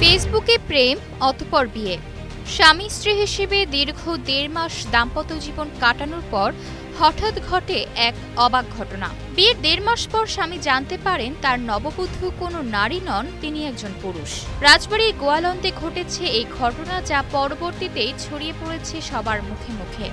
ফেসবুকে প্রেম অতঃপর বিয়ে। স্বামী স্ত্রী হিসেবে দীর্ঘ ১.৫ মাস দাম্পত্য জীবন কাটানোর পর হঠাৎ ঘটে এক অবাক ঘটনা। বিয়ের ১.৫ মাস পর স্বামী জানতে পারেন তার নববধূ কোনো নারী নন, তিনি একজন পুরুষ। রাজবাড়ির গোয়ালন্দে ঘটেছে এই ঘটনা, যা পরবর্তীতেই ছড়িয়ে পড়েছে সবার মুখে মুখে।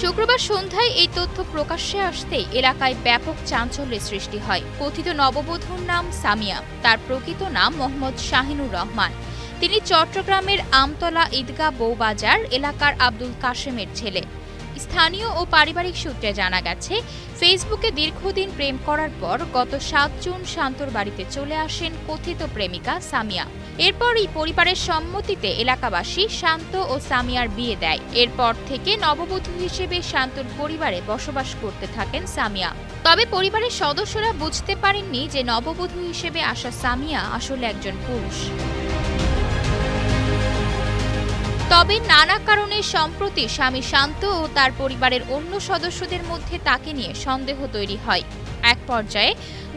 শুক্রবার সন্ধ্যায় এই তথ্য প্রকাশ্যে আসতেই এলাকায় ব্যাপক চাঞ্চল্যের সৃষ্টি হয়। কথিত নববধূর নাম সামিয়া, তার প্রকৃত নাম মোহাম্মদ শাহিনুর রহমান। তিনি চট্টগ্রামের আমতলা ঈদগাহ বউবাজার এলাকার আব্দুল কাশেমের ছেলে। স্থানীয় ও পারিবারিক সূত্রে জানা গেছে, ফেসবুকে দীর্ঘদিন প্রেম করার পর গত ৭ জুন শান্তর বাড়িতে চলে আসেন কথিত প্রেমিকা সামিয়া। এরপরই পরিবারের সম্মতিতে এলাকাবাসী শান্ত ও সামিয়ার বিয়ে দেয়। এরপর থেকে নববধূ হিসেবে শান্তর পরিবারে বসবাস করতে থাকেন সামিয়া। তবে পরিবারের সদস্যরা বুঝতে পারেননি যে নববধূ হিসেবে আসা সামিয়া আসলে একজন পুরুষ। তবে নানা কারণে সম্প্রতি স্বামী শান্ত ও তার পরিবারের অন্য সদস্যদের মধ্যে তাকে নিয়ে সন্দেহ তৈরি হয়। এক পর্যায়ে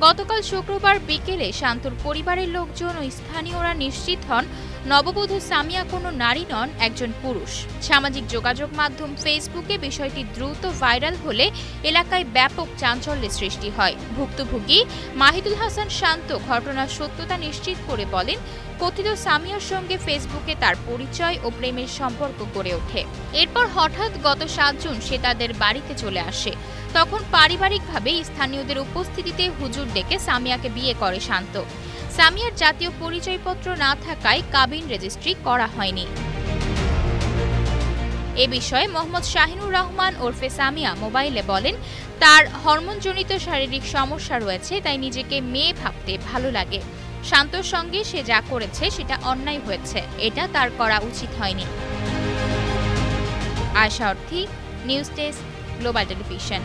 গতকাল শুক্রবার বিকেলে শান্তর পরিবারের লোকজন ও স্থানীয়রা নিশ্চিত হন নববধূ সামিয়া কোনো নারী নন, একজন পুরুষ। সামাজিক যোগাযোগ মাধ্যম ফেসবুকে বিষয়টি দ্রুত ভাইরাল হলে এলাকায় ব্যাপক চাঞ্চল্যের সৃষ্টি হয়। ভুক্তভোগী মাহিদুল হাসান শান্ত ঘটনার সত্যতা নিশ্চিত করে বলেন, কথিত সামিয়ার সঙ্গে ফেসবুকে তার পরিচয় ও প্রেমের সম্পর্ক গড়ে ওঠে। এরপর হঠাৎ গত ৭ জুন সে তাদের বাড়িতে চলে আসে। তখন পারিবারিকভাবে স্থানীয়দের উপস্থিতিতে হুজুর ডেকে সামিয়াকে বিয়ে করে শান্ত। সামিয়ার জাতীয় পরিচয়পত্র না থাকায় কাবিন রেজিস্ট্রি করা হয়নি। এ বিষয়ে মোহাম্মদ শাহিনুর রহমান ওরফে সামিয়া মোবাইলে বলেন, তার হরমোনজনিত শারীরিক সমস্যা রয়েছে, তাই নিজেকে মেয়ে ভাবতে ভালো লাগে। শান্তর সঙ্গে সে যা করেছে সেটা অন্যায় হয়েছে, এটা তার করা উচিত হয়নি। আয়শা অর্থী, নিউজ ডেস্ক, গ্লোবাল টেলিভিশন।